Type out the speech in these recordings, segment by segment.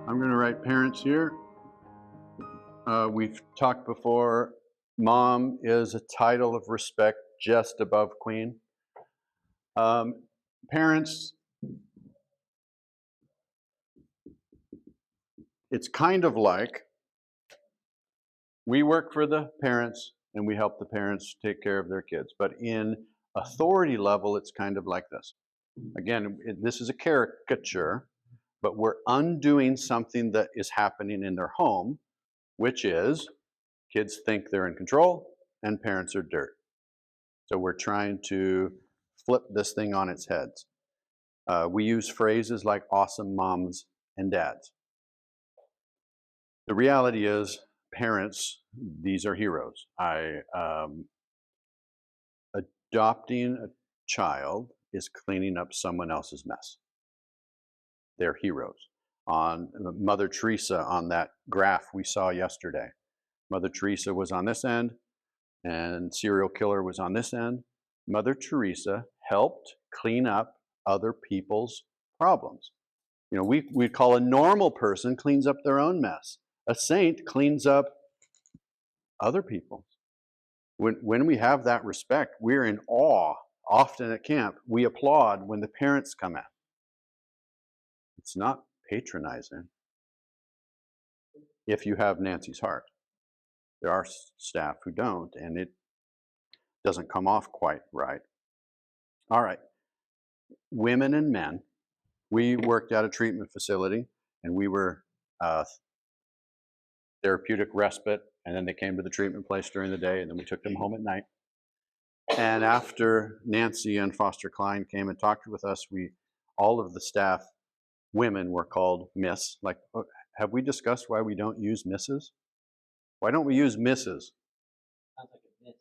I'm going to write parents here. We've talked before. Mom is a title of respect just above queen. Parents, it's kind of like we work for the parents and we help the parents take care of their kids. But in authority level, it's kind of like this. Again, this is a caricature, but we're undoing something that is happening in their home, which is kids think they're in control and parents are dirt. So we're trying to flip this thing on its head. We use phrases like awesome moms and dads. The reality is, parents, these are heroes. Adopting a child is cleaning up someone else's mess. They're heroes. On Mother Teresa, on that graph we saw yesterday, Mother Teresa was on this end and serial killer was on this end. Mother Teresa helped clean up other people's problems. You know, we call a normal person cleans up their own mess. A saint cleans up other people's. When we have that respect, we're in awe. Often at camp, we applaud when the parents come in. It's not patronizing if you have Nancy's heart. There are staff who don't, and it doesn't come off quite right. All right, women and men. We worked at a treatment facility, and we were therapeutic respite, and then they came to the treatment place during the day, and then we took them home at night. And after Nancy and Foster Klein came and talked with us, all of the staff, women, were called Miss. Like, have we discussed why we don't use Mrs.? Why don't we use Mrs.? Sounds like a miss.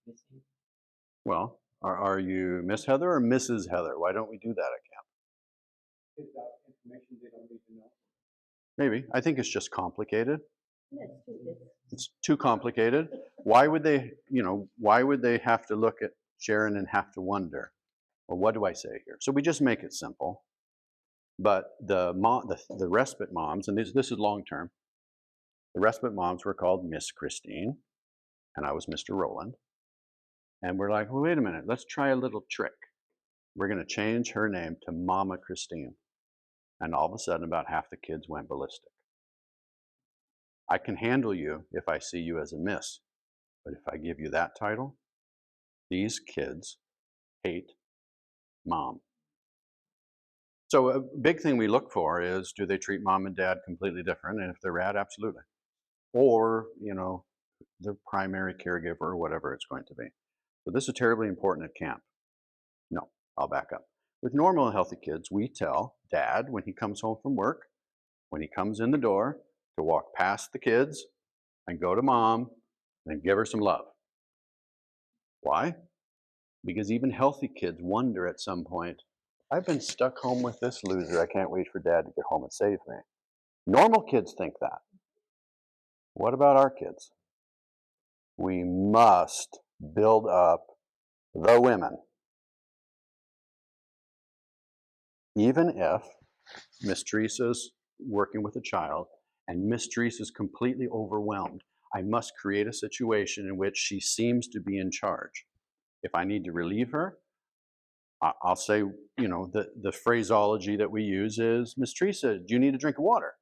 Missing? Well, are you Miss Heather or Mrs. Heather? Why don't we do that at camp? It's about information they don't need to know. Maybe. I think it's just complicated. It's too complicated. Why would they have to look at Sharon and have to wonder, well, what do I say here? So we just make it simple. But the respite moms, and this is long term, the respite moms were called Miss Christine, and I was Mr. Roland. And we're like, well, wait a minute, let's try a little trick. We're going to change her name to Mama Christine. And all of a sudden, about half the kids went ballistic. I can handle you if I see you as a miss. But if I give you that title, these kids hate mom. So a big thing we look for is, do they treat mom and dad completely different? And if they're rad, absolutely. Or, their primary caregiver or whatever it's going to be. So this is terribly important at camp. No, I'll back up. With normal and healthy kids, we tell dad when he comes home from work, when he comes in the door, to walk past the kids and go to mom and give her some love. Why? Because even healthy kids wonder at some point, I've been stuck home with this loser. I can't wait for dad to get home and save me. Normal kids think that. What about our kids? We must build up the women. Even if Miss Teresa's working with a child and Miss Teresa's completely overwhelmed, I must create a situation in which she seems to be in charge. If I need to relieve her, I'll say, the phraseology that we use is, Miss Teresa, do you need a drink of water?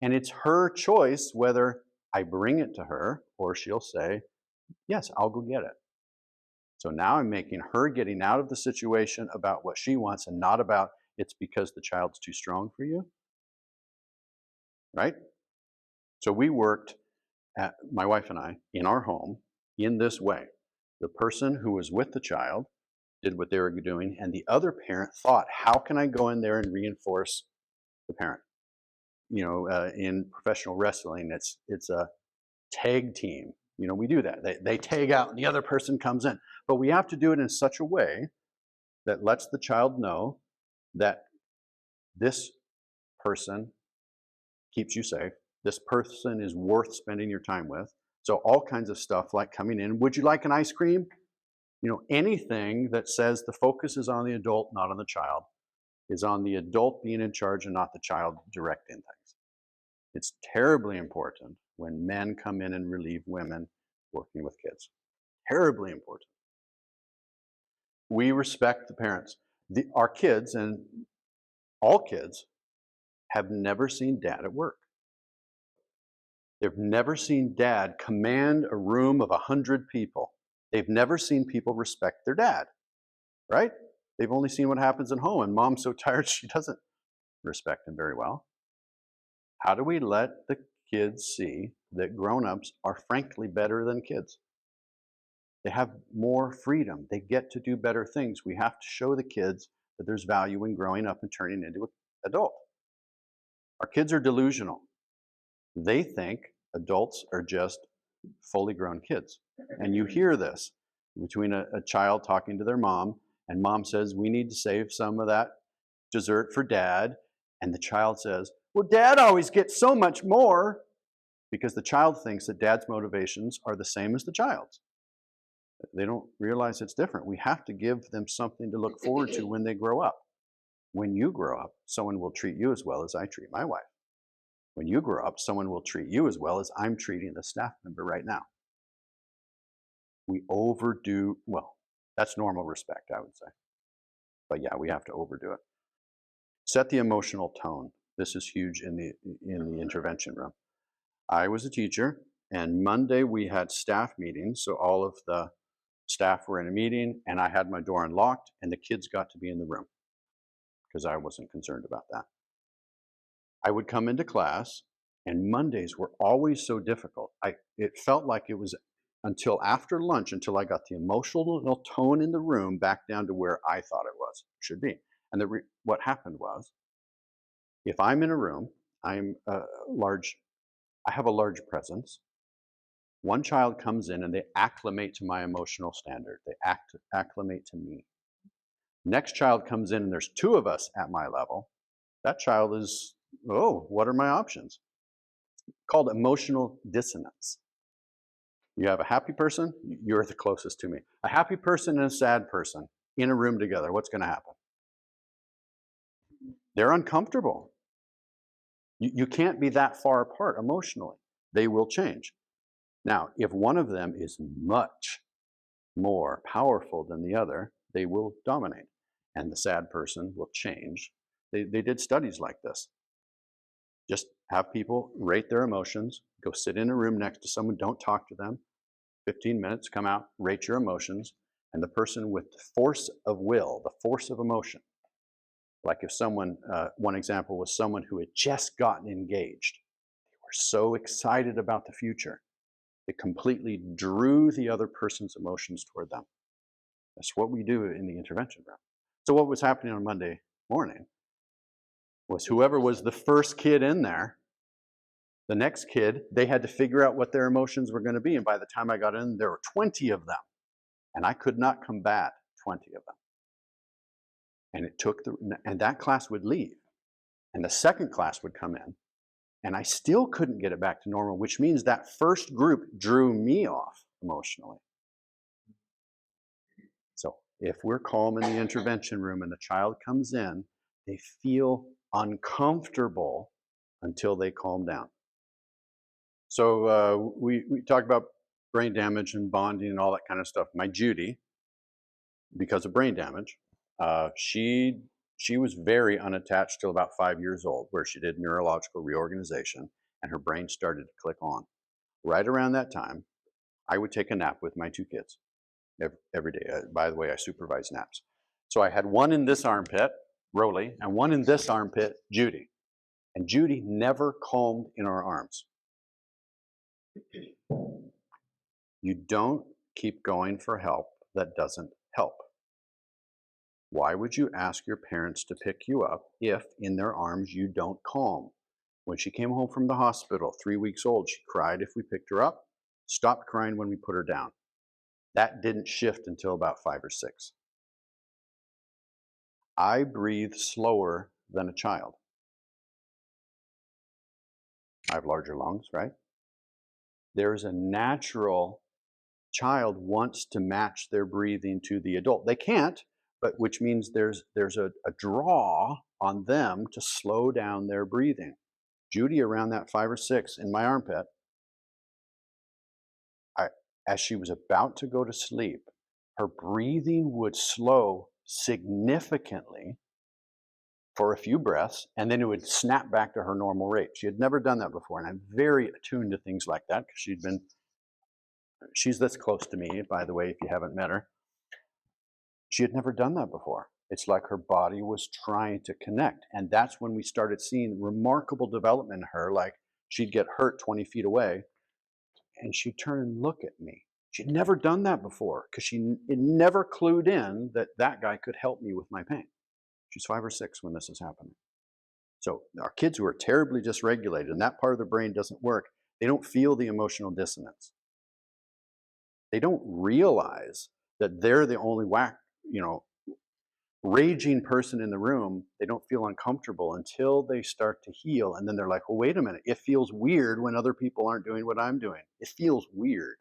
And it's her choice whether I bring it to her or she'll say, yes, I'll go get it. So now I'm making her getting out of the situation about what she wants and not about it's because the child's too strong for you. Right? So we worked, my wife and I, in our home in this way. The person who was with the child did what they were doing, and the other parent thought, how can I go in there and reinforce the parent? In professional wrestling, it's a tag team. We do that. They tag out and the other person comes in. But we have to do it in such a way that lets the child know that this person keeps you safe. This person is worth spending your time with. So all kinds of stuff like coming in, would you like an ice cream? Anything that says the focus is on the adult, not on the child, is on the adult being in charge and not the child directing things. It's terribly important when men come in and relieve women working with kids. Terribly important. We respect the parents. Our kids, and all kids, have never seen dad at work. They've never seen dad command a room of 100 people. They've never seen people respect their dad, right? They've only seen what happens at home, and mom's so tired she doesn't respect him very well. How do we let the kids see that grown-ups are frankly better than kids? They have more freedom. They get to do better things. We have to show the kids that there's value in growing up and turning into an adult. Our kids are delusional. They think adults are just fully grown kids. And you hear this between a child talking to their mom, and mom says, we need to save some of that dessert for dad. And the child says, well, dad always gets so much more, because the child thinks that dad's motivations are the same as the child's. They don't realize it's different. We have to give them something to look forward to when they grow up. When you grow up, someone will treat you as well as I treat my wife. When you grow up, someone will treat you as well as I'm treating the staff member right now. We overdo, well, that's normal respect, I would say. But yeah, we have to overdo it. Set the emotional tone. This is huge in the intervention room. I was a teacher, and Monday we had staff meetings, so all of the staff were in a meeting, and I had my door unlocked, and the kids got to be in the room because I wasn't concerned about that. I would come into class, and Mondays were always so difficult. It felt like it was until after lunch, until I got the emotional tone in the room back down to where I thought it should be. And what happened was, if I'm in a room, I have a large presence. One child comes in and they acclimate to my emotional standard. They acclimate to me. Next child comes in and there's two of us at my level. That child is, oh, what are my options? Called emotional dissonance. You have a happy person, you're the closest to me. A happy person and a sad person in a room together, what's going to happen? They're uncomfortable. You can't be that far apart emotionally. They will change. Now, if one of them is much more powerful than the other, they will dominate. And the sad person will change. They did studies like this. Just have people rate their emotions, go sit in a room next to someone, don't talk to them. 15 minutes, come out, rate your emotions, and the person with the force of will, the force of emotion. Like if someone, one example was someone who had just gotten engaged. They were so excited about the future. It completely drew the other person's emotions toward them. That's what we do in the intervention room. So what was happening on Monday morning was whoever was the first kid in there, the next kid, they had to figure out what their emotions were going to be. And by the time I got in, there were 20 of them. And I could not combat 20 of them. And that class would leave. And the second class would come in. And I still couldn't get it back to normal, which means that first group drew me off emotionally. So if we're calm in the intervention room and the child comes in, they feel uncomfortable until they calm down. So we talk about brain damage and bonding and all that kind of stuff. My Judy, because of brain damage, she was very unattached till about 5 years old, where she did neurological reorganization and her brain started to click on. Right around that time, I would take a nap with my two kids every day. By the way, I supervise naps. So I had one in this armpit, Roly, and one in this armpit, Judy. And Judy never calmed in our arms. You don't keep going for help that doesn't help. Why would you ask your parents to pick you up if in their arms you don't calm? When she came home from the hospital, 3 weeks old, she cried if we picked her up, stopped crying when we put her down. That didn't shift until about 5 or 6. I breathe slower than a child. I have larger lungs, right? There's a natural child wants to match their breathing to the adult. They can't, but which means there's a draw on them to slow down their breathing. Judy, around that 5 or 6 in my armpit, as she was about to go to sleep, her breathing would slow significantly for a few breaths, and then it would snap back to her normal rate. She had never done that before, and I'm very attuned to things like that because she's this close to me, by the way, if you haven't met her. She had never done that before. It's like her body was trying to connect. And that's when we started seeing remarkable development in her. Like she'd get hurt 20 feet away and she'd turn and look at me. She'd never done that before because it never clued in that that guy could help me with my pain. She's 5 or 6 when this is happening. So our kids who are terribly dysregulated and that part of the brain doesn't work, they don't feel the emotional dissonance. They don't realize that they're the only raging person in the room. They don't feel uncomfortable until they start to heal. And then they're like, well, wait a minute. It feels weird when other people aren't doing what I'm doing. It feels weird.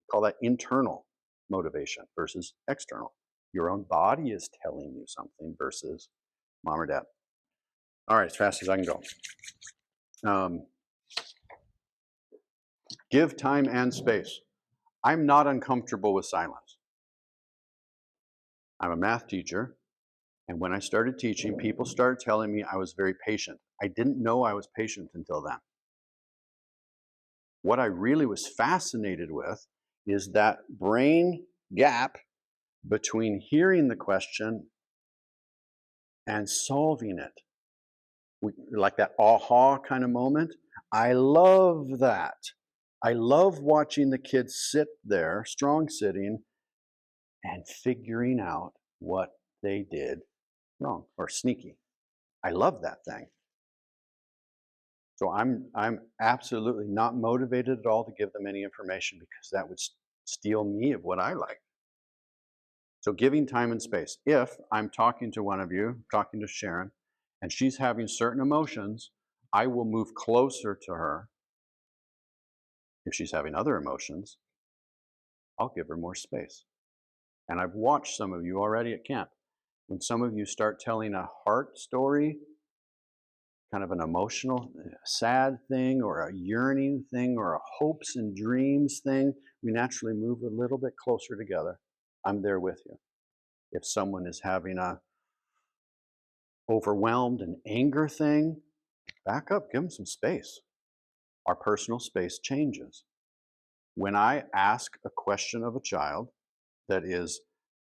Call that internal motivation versus external. Your own body is telling you something versus mom or dad. All right, as fast as I can go. Give time and space. I'm not uncomfortable with silence. I'm a math teacher. And when I started teaching, people started telling me I was very patient. I didn't know I was patient until then. What I really was fascinated with is that brain gap between hearing the question and solving it. Like that aha kind of moment. I love that. I love watching the kids sit there, strong sitting, and figuring out what they did wrong or sneaky. I love that thing. So I'm absolutely not motivated at all to give them any information because that would steal me of what I like. So giving time and space. If I'm talking to one of you, talking to Sharon, and she's having certain emotions, I will move closer to her. If she's having other emotions, I'll give her more space. And I've watched some of you already at camp. When some of you start telling a heart story, kind of an emotional, sad thing, or a yearning thing, or a hopes and dreams thing, we naturally move a little bit closer together. I'm there with you. If someone is having a overwhelmed and anger thing, back up, give them some space. Our personal space changes. When I ask a question of a child that is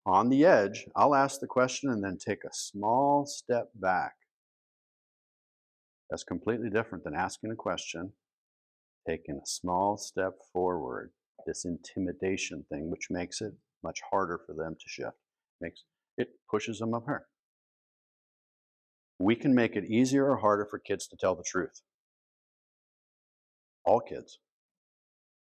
on the edge, I'll ask the question and then take a small step back. That's completely different than asking a question, taking a small step forward. This intimidation thing, which makes it much harder for them to shift, it pushes them up here. We can make it easier or harder for kids to tell the truth. All kids.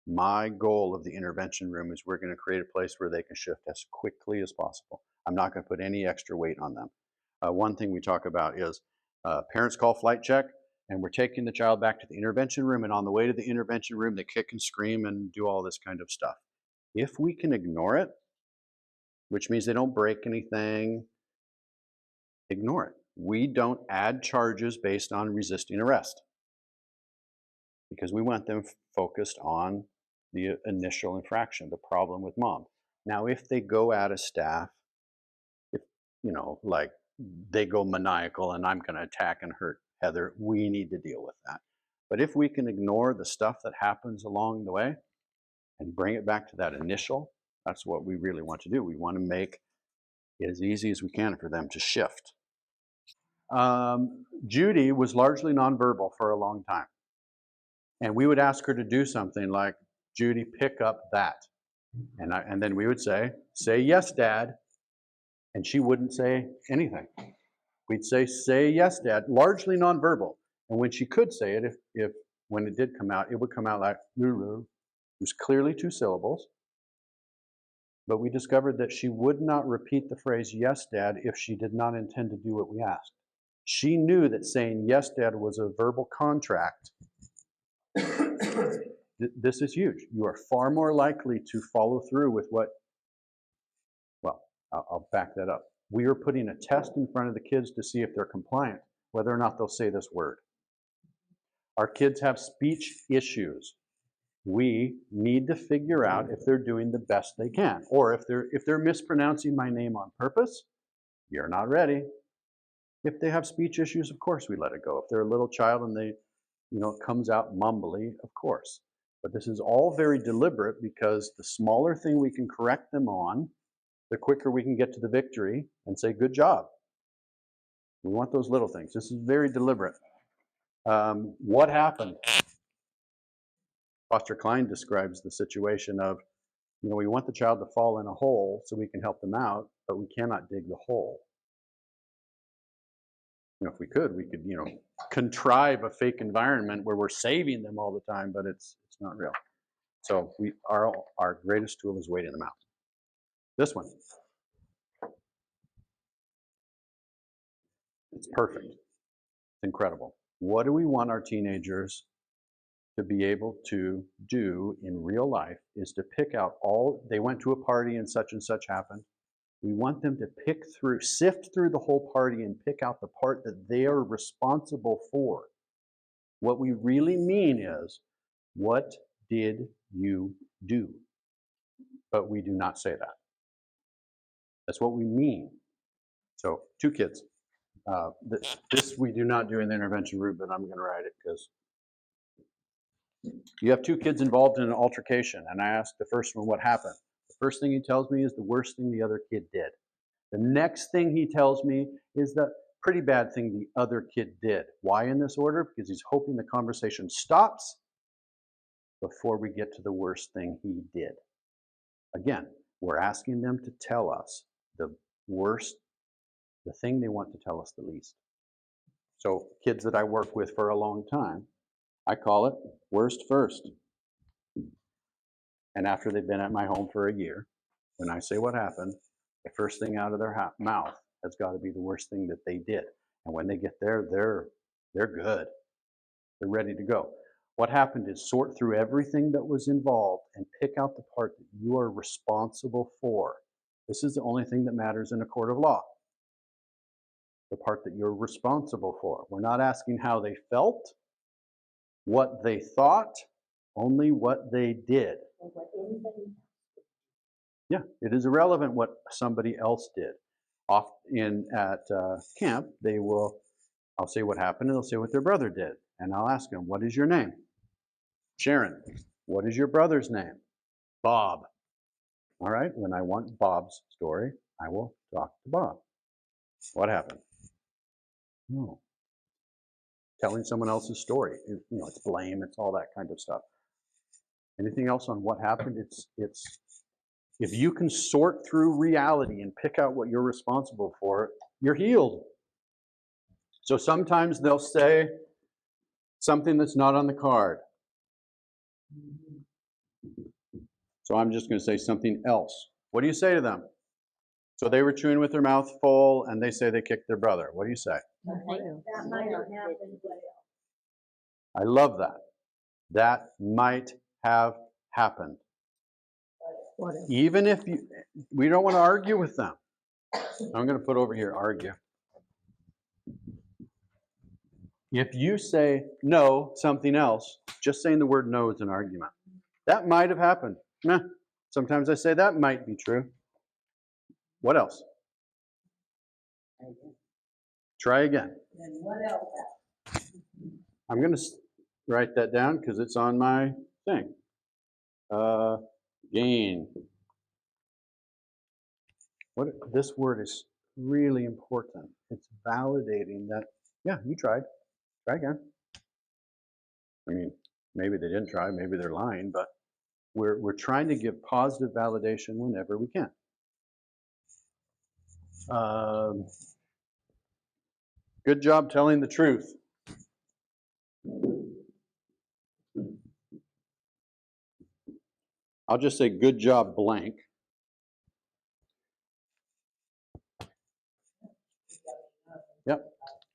My goal of the intervention room is we're going to create a place where they can shift as quickly as possible. I'm not going to put any extra weight on them. One thing we talk about is parents call flight check, and we're taking the child back to the intervention room, and on the way to the intervention room, they kick and scream and do all this kind of stuff. If we can ignore it, which means they don't break anything, ignore it. We don't add charges based on resisting arrest because we want them focused on the initial infraction, the problem with mom. Now, if they go out of staff, if, like they go maniacal and I'm going to attack and hurt Heather, we need to deal with that. But if we can ignore the stuff that happens along the way and bring it back to that initial, that's what we really want to do. We want to make it as easy as we can for them to shift. Judy was largely nonverbal for a long time. And we would ask her to do something like, Judy, pick up that. And then we would say yes, Dad. And she wouldn't say anything. We'd say yes, Dad, largely nonverbal. And when she could say it, if when it did come out, it would come out like, Lulu. It was clearly 2 syllables. But we discovered that she would not repeat the phrase, yes, Dad, if she did not intend to do what we asked. She knew that saying yes, Dad was a verbal contract. This is huge. You are far more likely to follow through with I'll back that up. we are putting a test in front of the kids to see if they're compliant, whether or not they'll say this word. Our kids have speech issues. We need to figure out if they're doing the best they can, or if they're mispronouncing my name on purpose, you're not ready. If they have speech issues, of course we let it go. If they're a little child and they, it comes out mumbly, of course. But this is all very deliberate, because the smaller thing we can correct them on, the quicker we can get to the victory and say, good job. We want those little things. This is very deliberate. What happened? Foster Cline describes the situation of, we want the child to fall in a hole so we can help them out, but we cannot dig the hole. If we could, contrive a fake environment where we're saving them all the time, but it's not real. So our greatest tool is waiting them out. This one. It's perfect. It's incredible. What do we want our teenagers to be able to do in real life is to pick out they went to a party and such happened. We want them to sift through the whole party and pick out the part that they are responsible for. What we really mean is, what did you do? But we do not say that. That's what we mean. So, 2 kids. This we do not do in the intervention room, but I'm going to write it because you have 2 kids involved in an altercation, and I asked the first one what happened. The first thing he tells me is the worst thing the other kid did. The next thing he tells me is the pretty bad thing the other kid did. Why in this order? Because he's hoping the conversation stops before we get to the worst thing he did. Again, we're asking them to tell us the thing they want to tell us the least. So kids that I work with for a long time, I call it worst first. And after they've been at my home for a year, when I say what happened, the first thing out of their mouth has got to be the worst thing that they did. And when they get there, they're good. They're ready to go. What happened is sort through everything that was involved and pick out the part that you are responsible for. This is the only thing that matters in a court of law. The part that you're responsible for. We're not asking how they felt, what they thought, only what they did. Yeah, it is irrelevant what somebody else did. At camp, I'll say what happened, and they'll say what their brother did. And I'll ask them, what is your name? Sharon. What is your brother's name? Bob. All right, when I want Bob's story, I will talk to Bob. What happened? Oh. Telling someone else's story. It's blame, it's all that kind of stuff. Anything else on what happened? It's if you can sort through reality and pick out what you're responsible for, you're healed. So sometimes they'll say something that's not on the card. So I'm just going to say something else. What do you say to them? So they were chewing with their mouth full and they say they kicked their brother. What do you say? That might have happened. I love that. That might have happened. Even if we don't want to argue with them. I'm going to put over here, argue. If you say no, something else, just saying the word no is an argument. That might have happened. Meh. Sometimes I say that might be true. What else? Try again. And what else? I'm going to write that down because it's on my thing. Gain. This word is really important. It's validating that, yeah, you tried. Try again. I mean, maybe they didn't try, maybe they're lying, but we're trying to give positive validation whenever we can. Good job telling the truth. I'll just say good job blank. Yep.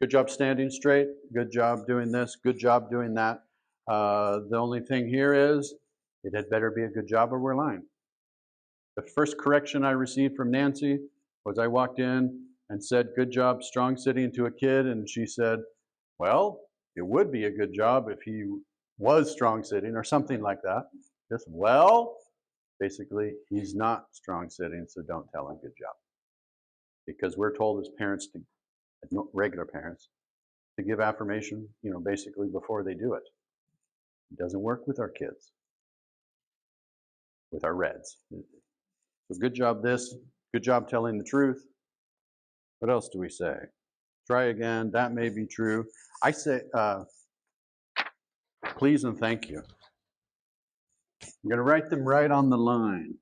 Good job standing straight. Good job doing this. Good job doing that. The only thing here is it had better be a good job or we're lying. The first correction I received from Nancy was I walked in and said, good job strong sitting to a kid, and she said, well, it would be a good job if he was strong sitting or something like that. Just, well, basically, he's not strong sitting, so don't tell him good job. Because we're told as parents, regular parents, to give affirmation, basically before they do it. It doesn't work with our kids, with our reds. So good job this, good job telling the truth. What else do we say? Try again, that may be true. I say, please and thank you. I'm going to write them right on the line.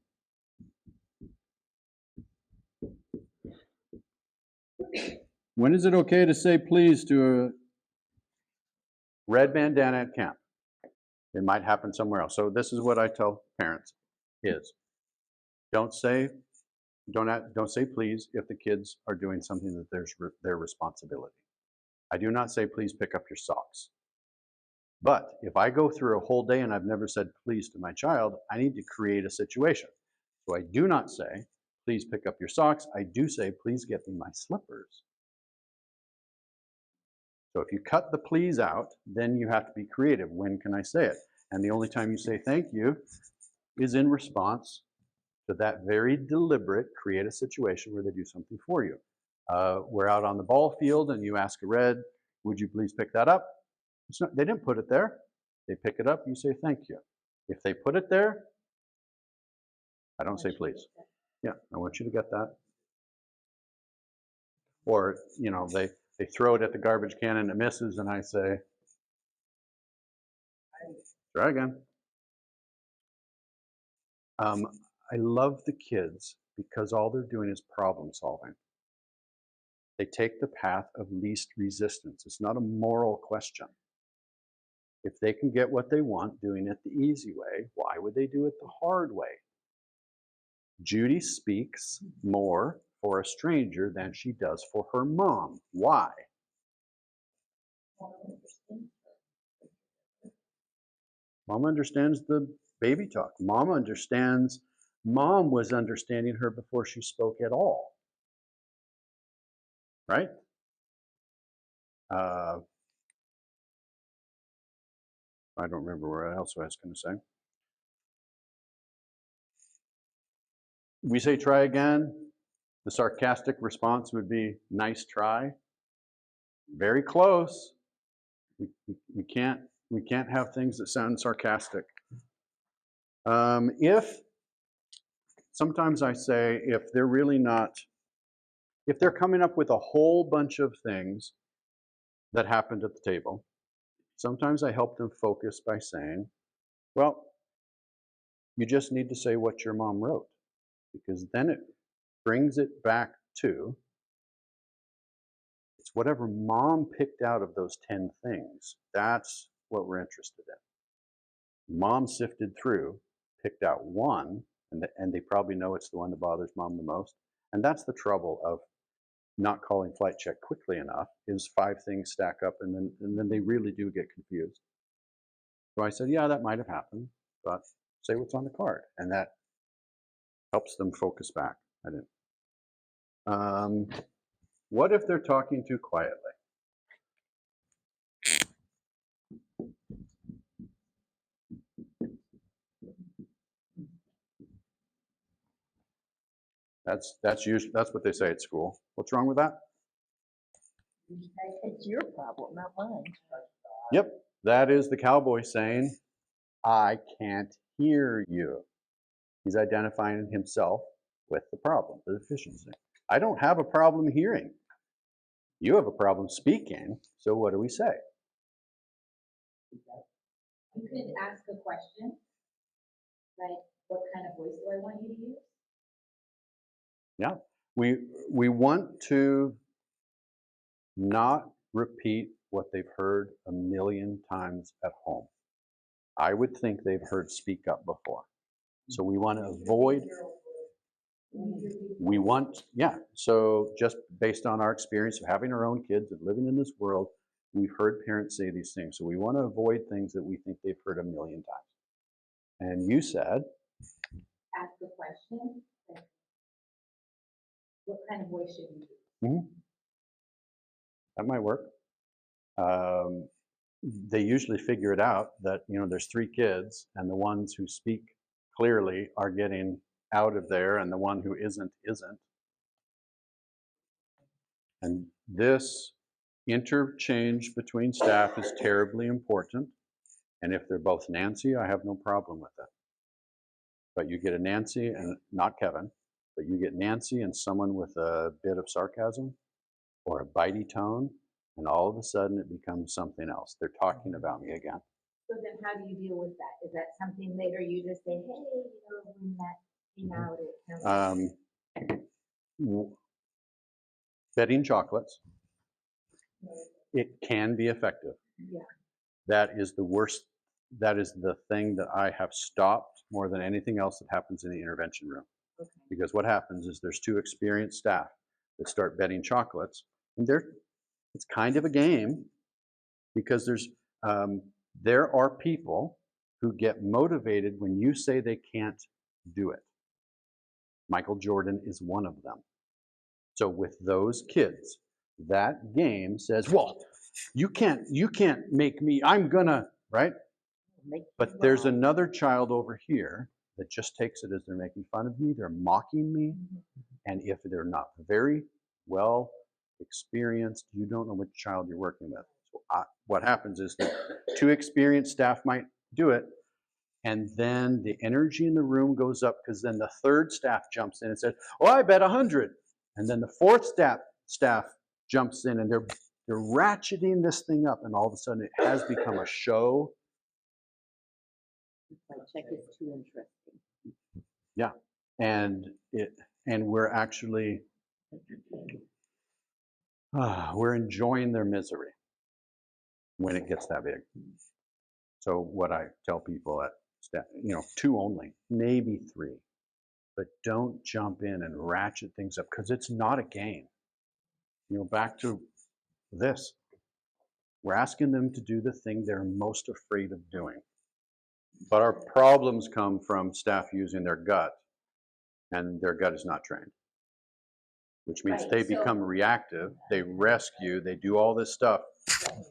When is it okay to say please to a red bandana at camp? It might happen somewhere else. So this is what I tell parents is, don't say please if the kids are doing something that there's their responsibility. I do not say please pick up your socks. But if I go through a whole day and I've never said please to my child, I need to create a situation. So I do not say please pick up your socks. I do say please get me my slippers. So if you cut the please out, then you have to be creative. When can I say it? And the only time you say thank you is in response to that very deliberate, create a situation where they do something for you. We're out on the ball field and you ask a red, would you please pick that up? They didn't put it there. They pick it up, you say thank you. If they put it there, I don't say please. Yeah, I want you to get that. Or, they throw it at the garbage can and it misses, and I say, try again. I love the kids because all they're doing is problem solving. They take the path of least resistance. It's not a moral question. If they can get what they want doing it the easy way, why would they do it the hard way? Judy speaks more for a stranger than she does for her mom. Why? Mom understands the baby talk. Mom understands. Mom was understanding her before she spoke at all. Right? I don't remember what else I was going to say. We say try again. The sarcastic response would be nice try. Very close. We can't have things that sound sarcastic. Sometimes I say if they're coming up with a whole bunch of things that happened at the table, sometimes I help them focus by saying, well, you just need to say what your mom wrote, because then it brings it back to it's whatever mom picked out of those 10 things. That's what we're interested in. Mom sifted through, picked out one, and they probably know it's the one that bothers mom the most. And that's the trouble of not calling flight check quickly enough, is 5 things stack up and then they really do get confused. So I said, yeah, that might have happened, but say what's on the card. And that helps them focus back. I didn't. What if they're talking too quietly? That's what they say at school. What's wrong with that? It's your problem, not mine. Yep, that is the cowboy saying, I can't hear you. He's identifying himself with the problem, the deficiency. I don't have a problem hearing. You have a problem speaking, so what do we say? You could ask a question, like, what kind of voice do I want you to use? Yeah, we want to not repeat what they've heard a million times at home. I would think they've heard speak up before. So we want to avoid, so just based on our experience of having our own kids and living in this world, we've heard parents say these things. So we want to avoid things that we think they've heard a million times. And you said? Ask a question. Like, what kind of voice should you use? Mhm. That might work. They usually figure it out that, there's 3 kids, and the ones who speak clearly are getting out of there, and the one who isn't. And this interchange between staff is terribly important. And if they're both Nancy, I have no problem with it. But you get a Nancy and not Kevin, but you get Nancy and someone with a bit of sarcasm or a bitey tone, and all of a sudden it becomes something else. They're talking about me again. So then how do you deal with that? Is that something later you just say, hey, when that came out, it kind of. Betting chocolates, it can be effective. Yeah. That is the worst. That is the thing that I have stopped more than anything else that happens in the intervention room. Okay. Because what happens is there's 2 experienced staff that start betting chocolates, and it's kind of a game because there are people who get motivated when you say they can't do it. Michael Jordan is one of them. So with those kids, that game says, well, you can't make me, I'm gonna, right? But there's another child over here that just takes it as they're making fun of me, they're mocking me, and if they're not very well experienced, you don't know which child you're working with. So what happens is that 2 experienced staff might do it, and then the energy in the room goes up because then the 3rd staff jumps in and says, oh, I bet 100. And then the 4th staff jumps in, and they're ratcheting this thing up, and all of a sudden it has become a show. My check is too interesting. Yeah, and we're actually we're enjoying their misery when it gets that big. So what I tell people at staff, 2 only, maybe 3, but don't jump in and ratchet things up because it's not a game. Back to this, we're asking them to do the thing they're most afraid of doing. But our problems come from staff using their gut, and their gut is not trained, which means Right, they so- become reactive, they rescue, they do all this stuff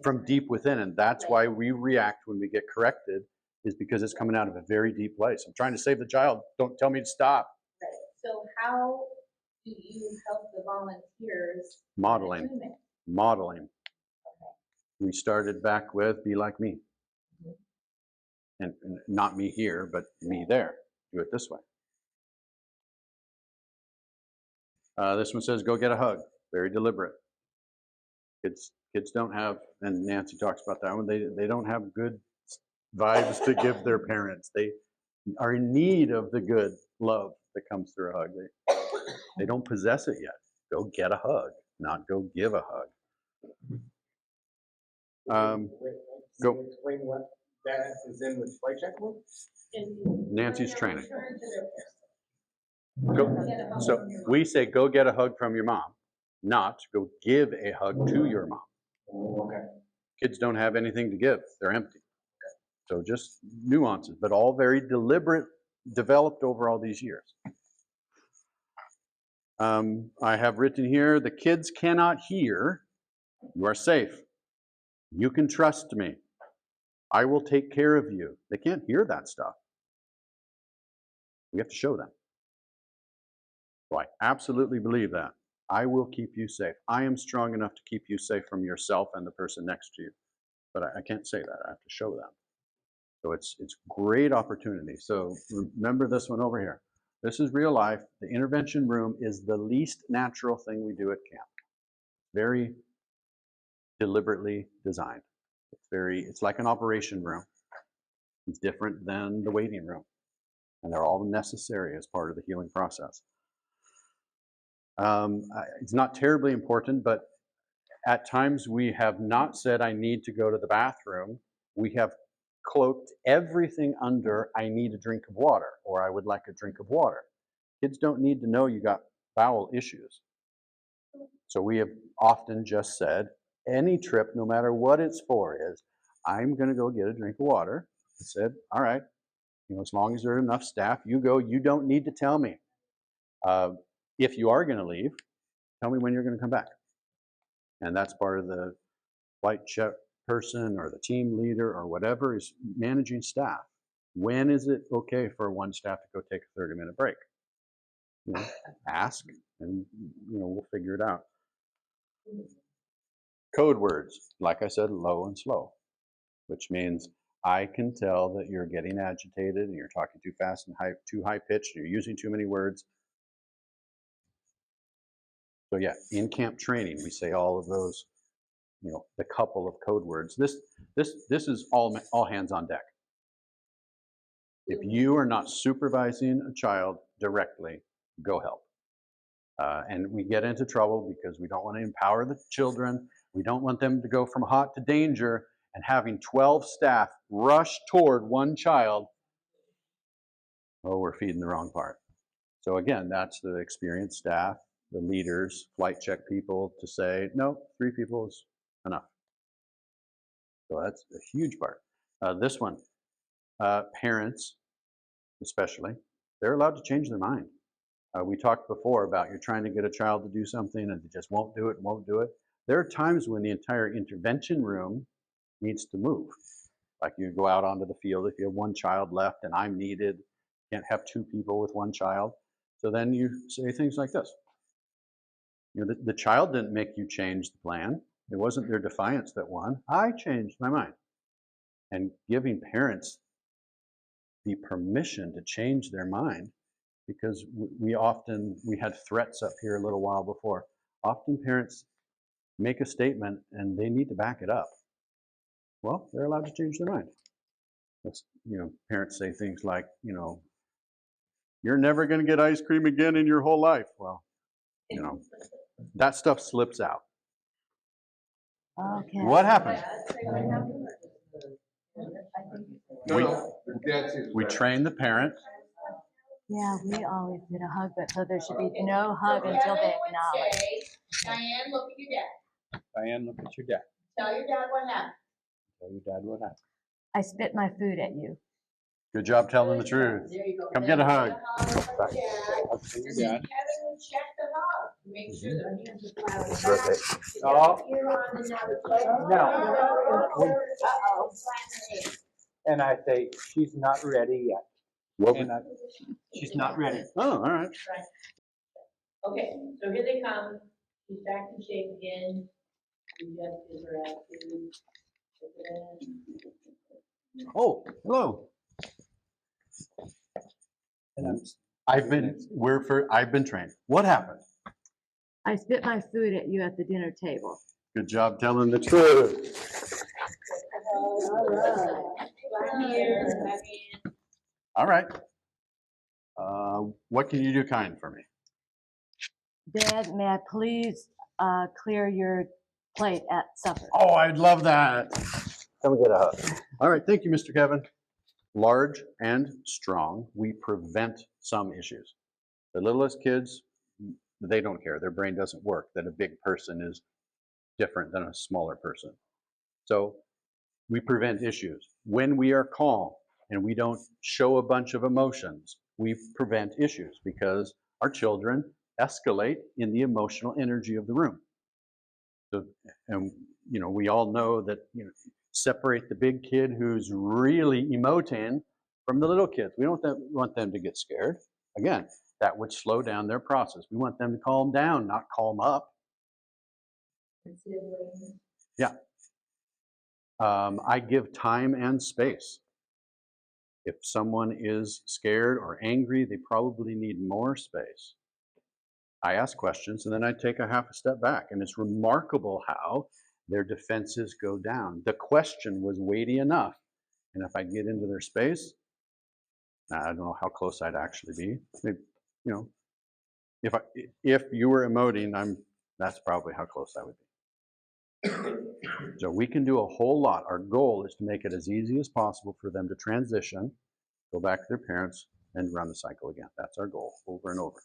from deep within, and that's why we react when we get corrected, is because it's coming out of a very deep place. I'm trying to save the child, don't tell me to stop. Right. So how do you help the volunteers? Modeling. attunement? Modeling. We started back with be like me. And not me here, but me there. Do it this way. This one says, go get a hug. Very deliberate. Kids don't have, and Nancy talks about that one, they don't have good vibes to give their parents. They are in need of the good love that comes through a hug. They don't possess it yet. Go get a hug, not go give a hug. Go. Explain what that is in the play checkbook? Nancy's training. So we say, go get a hug from your mom, not go give a hug to your mom. Okay. Kids don't have anything to give. They're empty. So just nuances, but all very deliberate, developed over all these years. I have written here, the kids cannot hear, you are safe. You can trust me. I will take care of you. They can't hear that stuff. We have to show them. So I absolutely believe that. I will keep you safe. I am strong enough to keep you safe from yourself and the person next to you. But I can't say that. I have to show them. So it's great opportunity. So remember this one over here. This is real life. The intervention room is the least natural thing we do at camp. Very deliberately designed. It's like an operation room. It's different than the waiting room. And they're all necessary as part of the healing process. It's not terribly important, but at times we have not said, I need to go to the bathroom. We have cloaked everything under, I need a drink of water, or I would like a drink of water. Kids don't need to know you got bowel issues. So we have often just said, any trip, no matter what it's for, is, I'm going to go get a drink of water. I said, all right, as long as there are enough staff, you go, you don't need to tell me. If you are going to leave, tell me when you're going to come back. And that's part of the flight check person or the team leader or whatever is managing staff. When is it okay for one staff to go take a 30-minute break? You know, ask, and we'll figure it out. Code words, like I said, low and slow, which means I can tell that you're getting agitated and you're talking too fast and too high pitched, and you're using too many words. So yeah, in camp training, we say all of those, the couple of code words. This is all hands on deck. If you are not supervising a child directly, go help. And we get into trouble because we don't want to empower the children. We don't want them to go from hot to danger, and having 12 staff rush toward one child. Oh, we're feeding the wrong part. So again, that's the experienced staff, the leaders, flight check people to say, no, 3 people is enough. So that's a huge part. This one, parents especially, they're allowed to change their mind. We talked before about you're trying to get a child to do something and they just won't do it. There are times when the entire intervention room needs to move. Like you go out onto the field, if you have one child left and I'm needed, can't have 2 people with one child. So then you say things like this. The child didn't make you change the plan. It wasn't their defiance that won. I changed my mind. And giving parents the permission to change their mind, because we had threats up here a little while before. Often parents make a statement and they need to back it up. Well, they're allowed to change their mind. Parents say things like, you're never going to get ice cream again in your whole life. Well, that stuff slips out. Okay. What happened? We train the parent. Yeah, we always did a hug, but so there should be no hug until they acknowledge. Diane, look at your dad. Diane, look at your dad. Tell your dad what happened. Tell your dad what happened. I spit my food at you. Good job telling the truth. There you go. Come get a hug. Hug your dad. Kevin would check the hug to make sure that he has a flower. Oh. You're on another plate. No. Uh-oh. And I say, she's not ready yet. What And she's not ready. Oh, all right. Okay, so here they come. She's back in shape again. We just give her attitude. Oh, hello. And I've been trained. What happened? I spit my food at you at the dinner table. Good job telling the truth. All right. What can you do kind for me? Dad, may I please clear your plate at supper? Oh, I'd love that. Come get a hug. All right, thank you, Mr. Kevin. Large and strong, we prevent some issues. The littlest kids, they don't care. Their brain doesn't work that a big person is different than a smaller person. So we prevent issues. When we are calm and we don't show a bunch of emotions, we prevent issues because our children escalate in the emotional energy of the room. So, and we all know that, separate the big kid who's really emoting from the little kids. We don't want them to get scared. Again, that would slow down their process. We want them to calm down, not calm up. Yeah. I give time and space. If someone is scared or angry, they probably need more space. I ask questions and then I take a half a step back, and it's remarkable how their defenses go down. The question was weighty enough, and if I get into their space, I don't know how close I'd actually be. Maybe, if you were emoting, that's probably how close I would be. So we can do a whole lot. Our goal is to make it as easy as possible for them to transition, go back to their parents, and run the cycle again. That's our goal, over and over.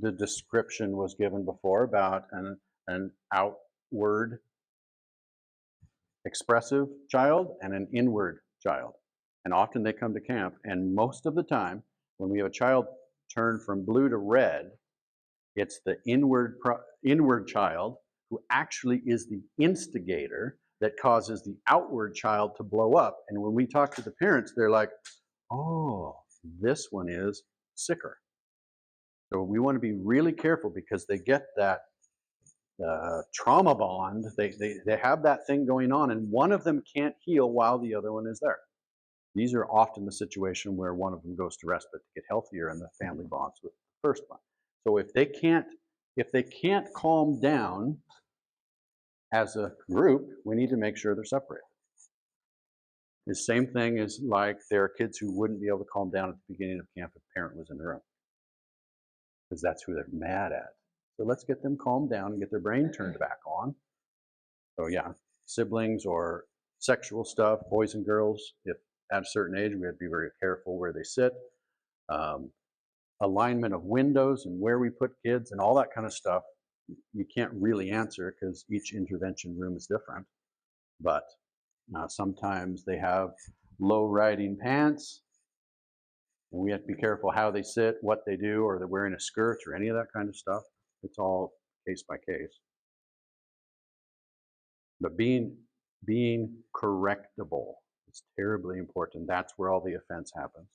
The description was given before about an outward expressive child and an inward child. And often they come to camp, and most of the time, when we have a child turn from blue to red, It's the inward child who actually is the instigator that causes the outward child to blow up. And when we talk to the parents, they're like, oh, this one is sicker. So we want to be really careful because they get that trauma bond. They have that thing going on, and one of them can't heal while the other one is there. These are often the situation where one of them goes to respite to get healthier, and the family bonds with the first one. So if they can't calm down as a group, we need to make sure they're separated. The same thing is like there are kids who wouldn't be able to calm down at the beginning of camp if a parent was in the room, because that's who they're mad at. So let's get them calmed down and get their brain turned back on. So yeah, siblings or sexual stuff, boys and girls, if at a certain age, we have to be very careful where they sit. Alignment of windows and where we put kids and all that kind of stuff, you can't really answer because each intervention room is different. But sometimes they have low riding pants, and we have to be careful how they sit, what they do, or they're wearing a skirt or any of that kind of stuff. It's all case by case. But being correctable is terribly important. That's where all the offense happens.